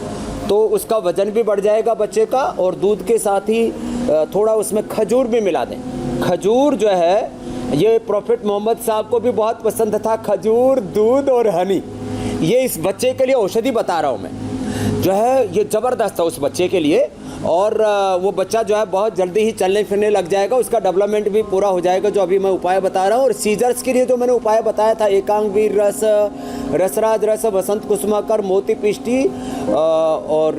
तो उसका वजन भी बढ़ जाएगा बच्चे का। और दूध के साथ ही थोड़ा उसमें खजूर भी मिला दें। खजूर जो है ये प्रॉफिट मोहम्मद साहब को भी बहुत पसंद था, खजूर, दूध और हनी। ये इस बच्चे के लिए औषधि बता रहा हूँ मैं, जो है ये ज़बरदस्त है उस बच्चे के लिए। और वो बच्चा जो है बहुत जल्दी ही चलने फिरने लग जाएगा, उसका डेवलपमेंट भी पूरा हो जाएगा, जो अभी मैं उपाय बता रहा हूँ। और सीजर्स के लिए जो मैंने उपाय बताया था, एकांग वीर रस, रसराज रस, बसंत कुसुमाकर, मोती पिष्टी और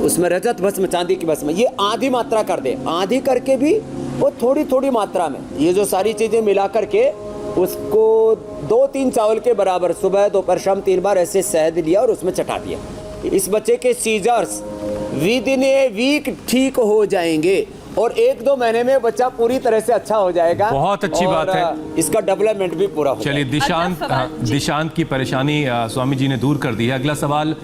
उसमें रजत भस्म, चांदी की भस्म, ये आधी मात्रा कर दे। आधी करके भी वो थोड़ी थोड़ी मात्रा में ये जो सारी चीज़ें मिला करके उसको 2-3 चावल के बराबर सुबह दोपहर शाम 3 बार ऐसे शहद लिया और उसमें चटा दिया। इस बच्चे के seizures within a week ठीक हो जाएंगे, और 1-2 महीने में बच्चा पूरी तरह से अच्छा हो जाएगा। बहुत अच्छी बात है। इसका डेवलपमेंट भी पूरा हो चलिए, दिशांत की परेशानी स्वामी जी ने दूर कर दी है। अगला सवाल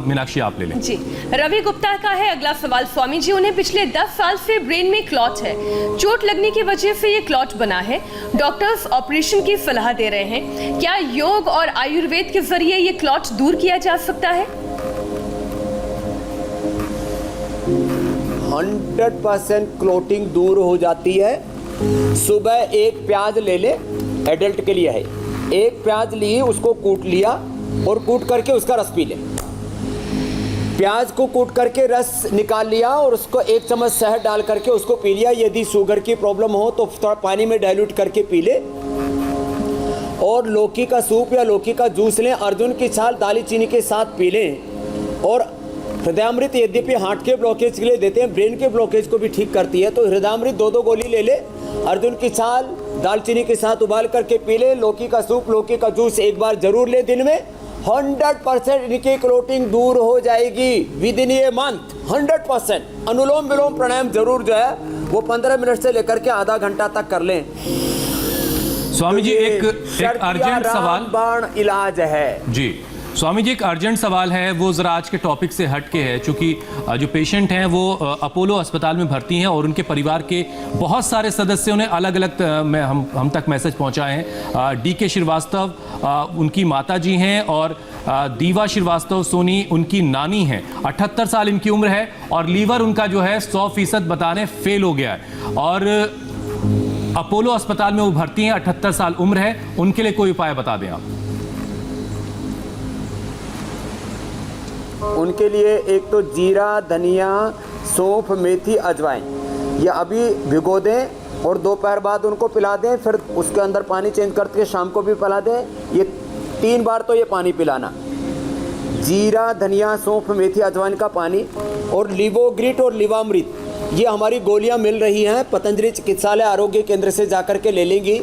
मीनाक्षी आप ले लें। जी, रवि गुप्ता का है अगला सवाल। स्वामी जी, उन्हें पिछले 10 साल से ब्रेन में क्लॉट है, चोट लगने की वजह से ये क्लॉट बना है, डॉक्टर्स ऑपरेशन की सलाह दे रहे हैं। क्या योग और आयुर्वेद के जरिए ये क्लॉट दूर किया जा सकता है? 100% क्लोटिंग दूर हो जाती है। सुबह 1 प्याज ले ले, एडल्ट के लिए है, 1 प्याज लिए, उसको कूट लिया और कूट करके उसका रस पी ले। प्याज को कूट करके रस निकाल लिया और उसको 1 चम्मच शहद डाल करके उसको पी लिया। यदि शुगर की प्रॉब्लम हो तो थोड़ा पानी में डाइल्यूट करके पी ले। और लौकी का सूप या लौकी का जूस लें, अर्जुन की छाल दालचीनी के साथ पी लें। और हृदयामृत यद्यपि हार्ट के ब्लॉकेज के लिए देते हैं, ब्रेन के ब्लॉकेज को भी ठीक करती है, तो हृदयामृत 2-2 गोली ले ले, अर्जुन की छाल दालचीनी के साथ उबाल करके पी ले। लौकी का सूप, लौकी का जूस 1 बार जरूर ले दिन में। 100% इनकी क्लोटिंग दूर हो जाएगी विद इन ए मंथ, 100%। अनुलोम विलोम प्राणायाम जरूर जो है वो 15 मिनट से लेकर के आधा घंटा तक कर लें। स्वामी जी, एक अर्जेंट सवाल बाण इलाज है जी। स्वामी जी, एक अर्जेंट सवाल है, वो ज़रा आज के टॉपिक से हट के है, क्योंकि जो पेशेंट हैं वो अपोलो अस्पताल में भर्ती हैं और उनके परिवार के बहुत सारे सदस्यों ने अलग अलग हम तक मैसेज पहुंचाए हैं। DK श्रीवास्तव उनकी माता जी हैं और दीवा श्रीवास्तव सोनी उनकी नानी हैं। 78 साल इनकी उम्र है और लीवर उनका जो है 100% बताने फेल हो गया है और अपोलो अस्पताल में वो भर्ती हैं। 78 साल उम्र है, उनके लिए कोई उपाय बता दें आप। उनके लिए एक तो जीरा, धनिया, सौंफ, मेथी, अजवाइन ये अभी भिगो दें और दोपहर बाद उनको पिला दें, फिर उसके अंदर पानी चेंज करके शाम को भी पिला दें। ये 3 बार तो ये पानी पिलाना, जीरा, धनिया, सौंफ, मेथी, अजवाइन का पानी। और लिवोग्रिट और लिवामृत ये हमारी गोलियां मिल रही हैं, पतंजलि चिकित्सालय आरोग्य केंद्र से जाकर के ले लेंगी।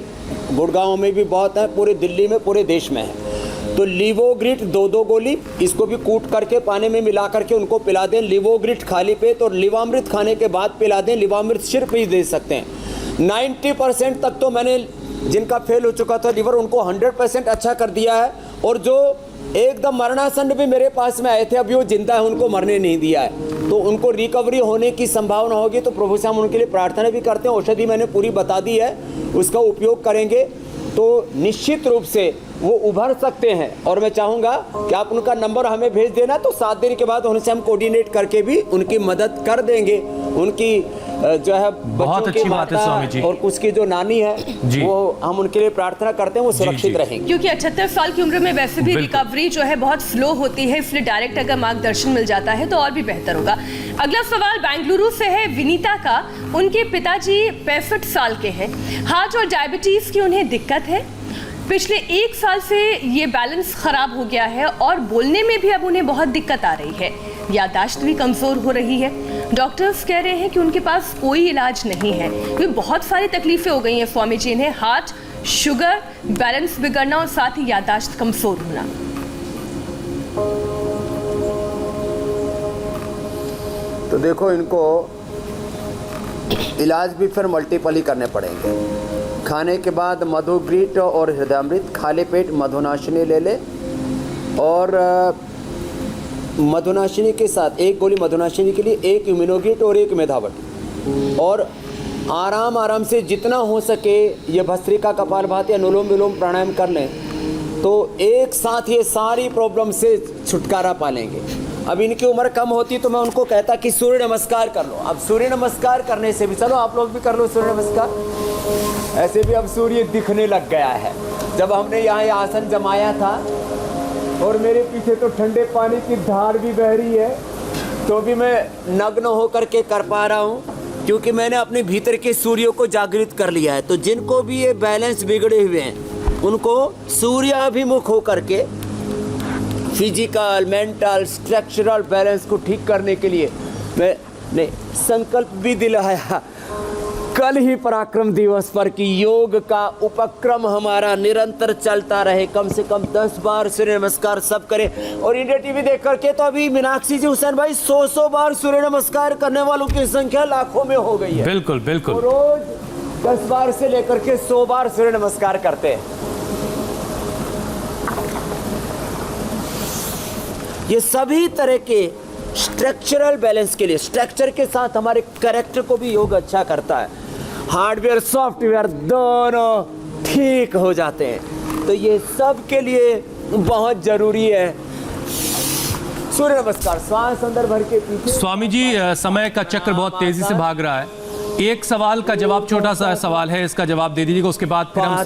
गुड़गांव में भी बहुत है, पूरे दिल्ली में, पूरे देश में है। तो लिवोग्रिट 2 गोली, इसको भी कूट करके पानी में मिला करके उनको पिला दें। लिवोग्रिट खाली पेट और लिवामृत खाने के बाद पिला दें। लिवामृत सिर्फ ही दे सकते हैं। 90% तक तो मैंने जिनका फेल हो चुका था लीवर उनको 100% अच्छा कर दिया है। और जो एकदम मरणासन भी मेरे पास में आए थे, अभी वो जिंदा है, उनको मरने नहीं दिया है। तो उनको रिकवरी होने की संभावना होगी। तो प्रभु से हम उनके लिए प्रार्थना भी करते हैं। औषधि मैंने पूरी बता दी है, उसका उपयोग करेंगे तो निश्चित रूप से वो उभर सकते हैं। और मैं चाहूँगा कि आप उनका नंबर हमें भेज देना, तो 7 दिन के बाद उनसे हम कोऑर्डिनेट करके भी उनकी मदद कर देंगे। उनकी जो है बहुत अच्छी बात है स्वामी जी। और कुछ की जो नानी है वो हम उनके लिए प्रार्थना करते हैं, वो सुरक्षित रहेंगे। क्योंकि 78 साल की उम्र में वैसे भी रिकवरी जो है बहुत स्लो होती है, इसलिए डायरेक्ट अगर मार्गदर्शन मिल जाता है तो और भी बेहतर होगा। अगला सवाल बेंगलुरु से है विनीता का। उनके पिताजी 65 साल के हैं, हार्ट और डायबिटीज की उन्हें दिक्कत है। पिछले 1 साल से ये बैलेंस खराब हो गया है और बोलने में भी अब उन्हें बहुत दिक्कत आ रही है। याददाश्त भी कमजोर हो रही है। डॉक्टर्स कह रहे हैं कि उनके पास कोई इलाज नहीं है। वे बहुत सारी तकलीफें हो गई हैं स्वामी जी इन्हें, हार्ट, शुगर, बैलेंस बिगड़ना और साथ ही याददाश्त कमजोर होना। तो देखो, इनको इलाज भी फिर मल्टीपल ही करने पड़ेंगे। खाने के बाद मधुग्रीट और हृदयामृत, खाली पेट मधुनाशिनी ले ले और मधुनाशिनी के साथ 1 गोली मधुनाशिनी के लिए 1 इम्यूनोग्रीट और 1 मेधावटी। और आराम से जितना हो सके ये भस्त्रिका, कपालभाति, अनुलोम विलोम, प्राणायाम कर लें तो एक साथ ये सारी प्रॉब्लम से छुटकारा पा लेंगे। अब इनकी उम्र कम होती तो मैं उनको कहता कि सूर्य नमस्कार कर लो। अब सूर्य नमस्कार करने से भी, चलो आप लोग भी कर लो सूर्य नमस्कार। ऐसे भी अब सूर्य दिखने लग गया है। जब हमने यहाँ ये आसन जमाया था और मेरे पीछे तो ठंडे पानी की धार भी बह रही है, तो भी मैं नग्न होकर के कर पा रहा हूँ, क्योंकि मैंने अपने भीतर के सूर्य को जागृत कर लिया है। तो जिनको भी ये बैलेंस बिगड़े हुए हैं उनको सूर्याभिमुख होकर के फिजिकल, मेंटल, स्ट्रक्चरल बैलेंस को ठीक करने के लिए मैंने संकल्प भी दिलाया कल ही पराक्रम दिवस पर कि योग का उपक्रम हमारा निरंतर चलता रहे। कम से कम 10 बार सूर्य नमस्कार सब करें। और इंडिया टीवी देख करके तो अभी मीनाक्षी जी, हुसैन भाई 100 बार सूर्य नमस्कार करने वालों की संख्या लाखों में हो गई है। बिल्कुल बिल्कुल। तो रोज 10 बार से लेकर के 100 बार सूर्य नमस्कार करते हैं। ये सभी तरह के स्ट्रक्चरल बैलेंस के लिए, स्ट्रक्चर के साथ हमारे कैरेक्टर को भी योग अच्छा करता है। हार्डवेयर, सॉफ्टवेयर दोनों ठीक हो जाते हैं। तो ये सब के लिए बहुत जरूरी है सूर्य नमस्कार। श्वास अंदर भर के पीछे। स्वामी जी, समय का चक्र बहुत तेजी से भाग रहा है। एक सवाल का जवाब, छोटा सा सवाल है, इसका जवाब दे दीजिएगा, उसके बाद फिर हम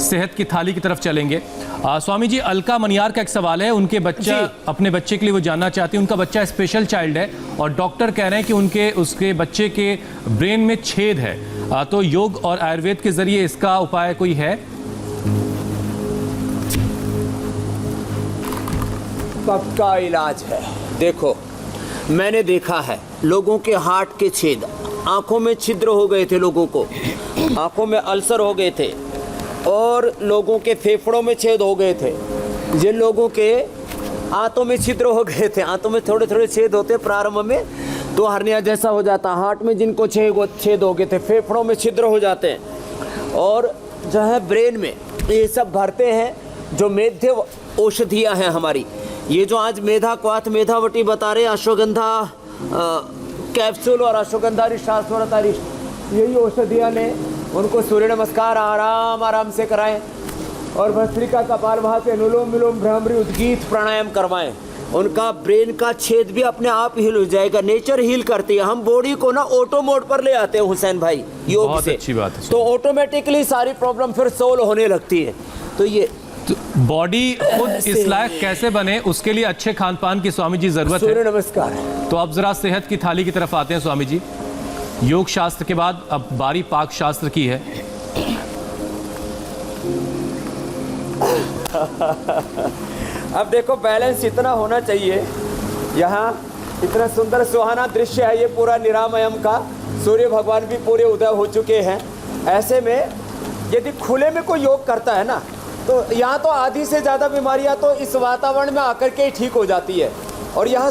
सेहत की थाली की तरफ चलेंगे। स्वामी जी, अलका मनियार का एक सवाल है। उनके बच्चा, अपने बच्चे के लिए वो जानना चाहती है। उनका बच्चा स्पेशल चाइल्ड है और डॉक्टर कह रहे हैं कि उसके बच्चे के ब्रेन में छेद है। तो योग और आयुर्वेद के जरिए इसका उपाय कोई है? पक्का इलाज है। देखो, मैंने देखा है लोगों के हार्ट के छेद, आंखों में छिद्र हो गए थे, लोगों को आंखों में अल्सर हो गए थे और लोगों के फेफड़ों में छेद हो गए थे। जिन लोगों के आंतों में छिद्र हो गए थे, आंतों में थोड़े थोड़े छेद होते प्रारंभ में, तो हर्निया जैसा हो जाता। हार्ट में जिनको छेद हो गए थे, फेफड़ों में छिद्र हो जाते हैं और जो है ब्रेन में ये सब भरते हैं। जो मेद्य औषधियाँ हैं हमारी। ये जो आज मेधा क्वाथ मेधावटी बता रहे, अश्वगंधा कैप्सूल और अश्वगंधा रिशास्वरता यही औषधियाँ ने उनको सूर्य नमस्कार आराम आराम से कराएं और भस्त्रिका कपालभाति अनुलोम विलोम भ्रामरी उद्गीत प्राणायाम करवाएं। उनका ब्रेन का छेद भी अपने आप हील हो जाएगा। नेचर हील करती है। हम बॉडी को ना ऑटो मोड पर ले आते हैं हुसैन भाई योग बहुत से। अच्छी बात है। तो ऑटोमेटिकली सारी प्रॉब्लम फिर सोल्व होने लगती है। तो ये बॉडी खुद इस लायक कैसे बने, उसके लिए अच्छे खान पान की स्वामी जी जरूरत सूर्य है। नमस्कार। तो अब जरा सेहत की थाली की तरफ आते हैं स्वामी जी। योग शास्त्र के बाद अब बारी पाक शास्त्र की है। अब देखो बैलेंस इतना होना चाहिए। यहाँ इतना सुंदर सुहाना दृश्य है ये पूरा निरामयम का। सूर्य भगवान भी पूरे उदय हो चुके हैं। ऐसे में यदि खुले में कोई योग करता है ना, तो यहाँ तो आधी से ज़्यादा बीमारियाँ तो इस वातावरण में आकर के ही ठीक हो जाती है। और यहाँ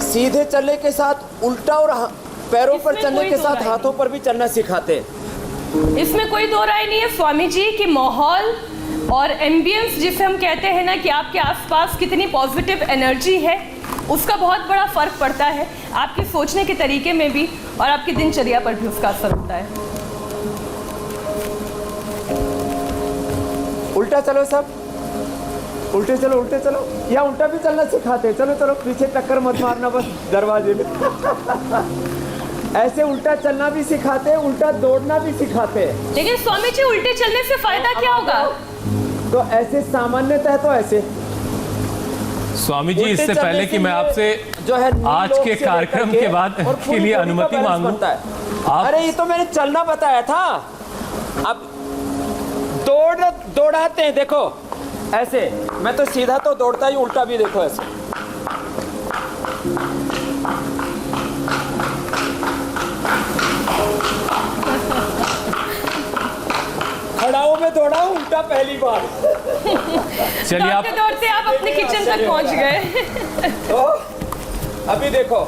सीधे चलने के साथ उल्टा और पैरों पर चलने के साथ हाथों पर भी चलना सिखाते हैं। इसमें कोई दो राय नहीं है स्वामी जी कि माहौल और एम्बियंस जिसे हम कहते हैं ना कि आपके आसपास कितनी पॉजिटिव एनर्जी है, उसका बहुत बड़ा फर्क पड़ता है आपके सोचने के तरीके में भी और आपकी दिनचर्या पर भी उसका असर होता है। उल्टा चलो सब, उल्टे चलो उल्टे चलो। या उल्टा भी चलना सिखाते हैं। चलो चलो पीछे टक्कर मत मारना बस दरवाजे में। ऐसे उल्टा चलना भी सिखाते हैं, उल्टा दौड़ना भी सिखाते हैं। लेकिन स्वामी जी उल्टे चलने से फायदा क्या होगा? तो ऐसे सामान्यतः तो ऐसे स्वामी जी, उल्टे इससे चलने पहले से कि मैं ये आपसे जो है आज के कार्यक्रम के बाद और के पूरी लिए बॉडी का अनुमति बैलेंस मांगूं। बनता है। आप अरे ये तो मैंने चलना बताया था। अब दौड़ाते हैं, देखो ऐसे। मैं तो सीधा तो दौड़ता ही, उल्टा भी देखो ऐसे। खड़ाओं में दौड़ा उल्टा पहली बार। चलिए आप दौड़ते दौड़ते आप अपने किचन तक पहुंच गए। तो अभी देखो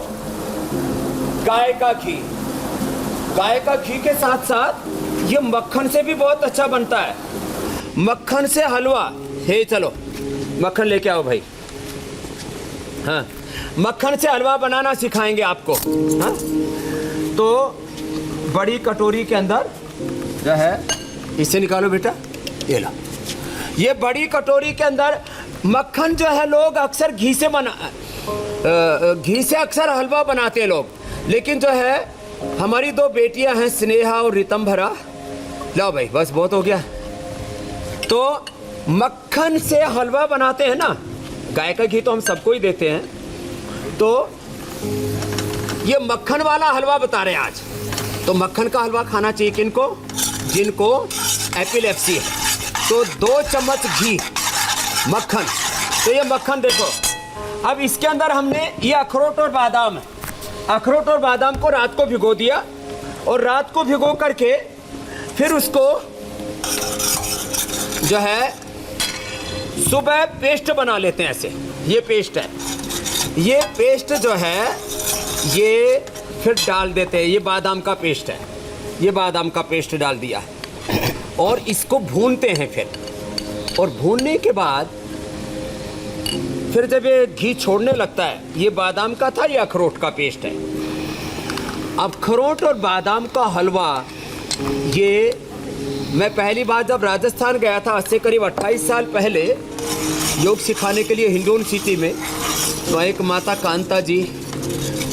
गाय का घी, गाय का घी के साथ साथ ये मक्खन से भी बहुत अच्छा बनता है। मक्खन से हलवा है। चलो मक्खन लेके आओ भाई। हाँ, मक्खन से हलवा बनाना सिखाएंगे आपको। हाँ, तो बड़ी कटोरी के अंदर जो है, इसे निकालो बेटा, ये लो। ये बड़ी कटोरी के अंदर मक्खन जो है लोग अक्सर घी से अक्सर हलवा बनाते हैं लोग। लेकिन जो है हमारी दो बेटियां हैं स्नेहा और रितंभरा। लाओ भाई, बस बहुत हो गया। तो मक्खन से हलवा बनाते हैं ना। गाय का घी तो हम सबको ही देते हैं। तो ये मक्खन वाला हलवा बता रहे हैं आज। तो मक्खन का हलवा खाना चाहिए किनको? जिनको एपिलेप्सी है। तो 2 चम्मच घी मक्खन। तो ये मक्खन देखो। अब इसके अंदर हमने ये अखरोट और बादाम है। अखरोट और बादाम को रात को भिगो दिया और रात को भिगो करके फिर उसको जो है सुबह पेस्ट बना लेते हैं ऐसे। ये पेस्ट है। ये पेस्ट जो है ये फिर डाल देते हैं। ये बादाम का पेस्ट है। ये बादाम का पेस्ट डाल दिया और इसको भूनते हैं फिर। और भूनने के बाद फिर जब ये घी छोड़ने लगता है, ये बादाम का था, ये अखरोट का पेस्ट है। अब अखरोट और बादाम का हलवा, ये मैं पहली बार जब राजस्थान गया था आज से करीब 28 साल पहले योग सिखाने के लिए हिंडोन सिटी में, तो एक माता कांता जी,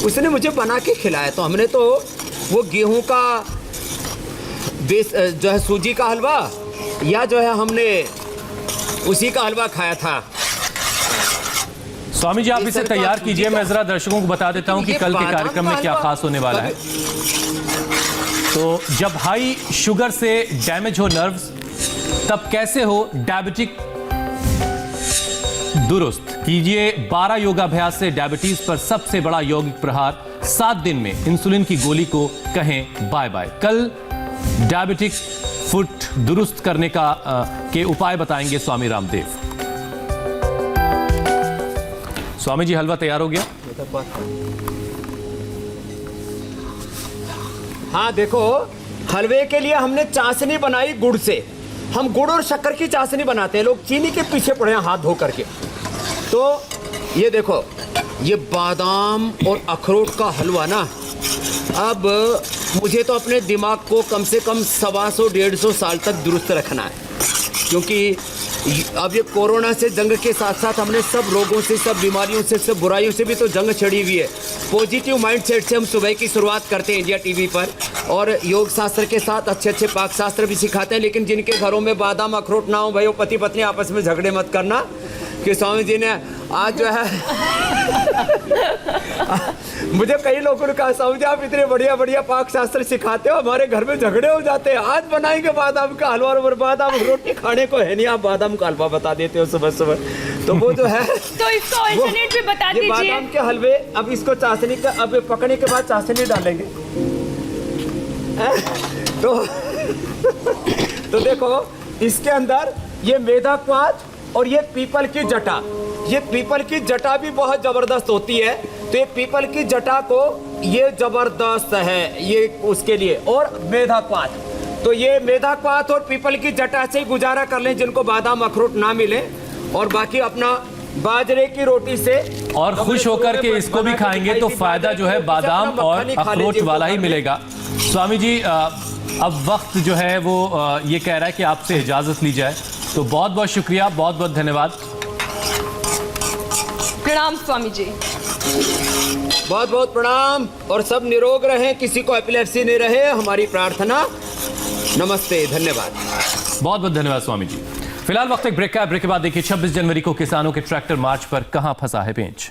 उसने मुझे बना के खिलाया। तो हमने तो वो गेहूं का बेस जो है सूजी का हलवा या जो है हमने उसी का हलवा खाया था। स्वामी जी, आप इसे तैयार कीजिए। मैं जरा दर्शकों को बता देता हूं कि कल के कार्यक्रम में क्या खास होने वाला है। तो जब हाई शुगर से डैमेज हो नर्व्स, तब कैसे हो डायबिटिक दुरुस्त। कीजिए 12 योगाभ्यास से डायबिटीज पर सबसे बड़ा यौगिक प्रहार। 7 दिन में इंसुलिन की गोली को कहें बाय बाय। कल डायबिटिक फुट दुरुस्त करने के उपाय बताएंगे स्वामी रामदेव। स्वामी जी, हलवा तैयार हो गया? हाँ देखो, हलवे के लिए हमने चाशनी बनाई गुड़ से। हम गुड़ और शक्कर की चाशनी बनाते हैं, लोग चीनी के पीछे पड़े हैं हाथ धो करके। तो ये देखो, ये बादाम और अखरोट का हलवा ना, अब मुझे तो अपने दिमाग को कम से कम 125-150 साल तक दुरुस्त रखना है, क्योंकि अब ये कोरोना से जंग के साथ साथ हमने सब रोगों से, सब बीमारियों से, सब बुराइयों से भी तो जंग छड़ी हुई है। पॉजिटिव माइंडसेट से हम सुबह की शुरुआत करते हैं इंडिया टीवी पर, और योग शास्त्र के साथ अच्छे अच्छे पाक शास्त्र भी सिखाते हैं। लेकिन जिनके घरों में बादाम अखरोट ना हो, भाई वो पति पत्नी आपस में झगड़े मत करना कि स्वामी जी ने आज जो है मुझे कई लोगों ने कहा, स्वामी जी आप इतने बढ़िया बढ़िया पाक शास्त्र सिखाते हो, हमारे घर में झगड़े हो जाते हैं, आज बनाएंगे बादाम का हलवा, और बादाम रोटी खाने को है नहीं, आप बादाम का हलवा बता देते हो सुबह सुबह। तो वो जो है तो इसको अल्टरनेट भी बता ये दीजिए। बादाम के हलवे, अब इसको चाशनी का, अब पकने के बाद चाशनी डालेंगे। तो देखो इसके अंदर ये मेधा क्वाथ और ये पीपल की जटा, ये पीपल की जटा भी बहुत जबरदस्त होती है। तो ये पीपल की जटा को, ये जबरदस्त है ये उसके लिए, और मेधा क्वाथ, तो ये मेधा क्वाथ और पीपल की जटा से ही गुजारा कर लें जिनको बादाम अखरोट ना मिले, और बाकी अपना बाजरे की रोटी से, और खुश होकर के इसको भी खाएंगे तो फायदा जो है बादाम और अखरोट वाला ही मिलेगा। स्वामी जी अब वक्त जो है वो ये कह रहा है कि आपसे इजाजत ली जाए, तो बहुत बहुत शुक्रिया, बहुत बहुत धन्यवाद। प्रणाम स्वामी जी। बहुत बहुत प्रणाम, और सब निरोग रहें, किसी को एपिलेप्सी नहीं रहे, हमारी प्रार्थना। नमस्ते, धन्यवाद। बहुत बहुत धन्यवाद स्वामी जी। फिलहाल वक्त एक ब्रेक का, ब्रेक के बाद देखिए 26 जनवरी को किसानों के ट्रैक्टर मार्च पर कहां फंसा है पेंच।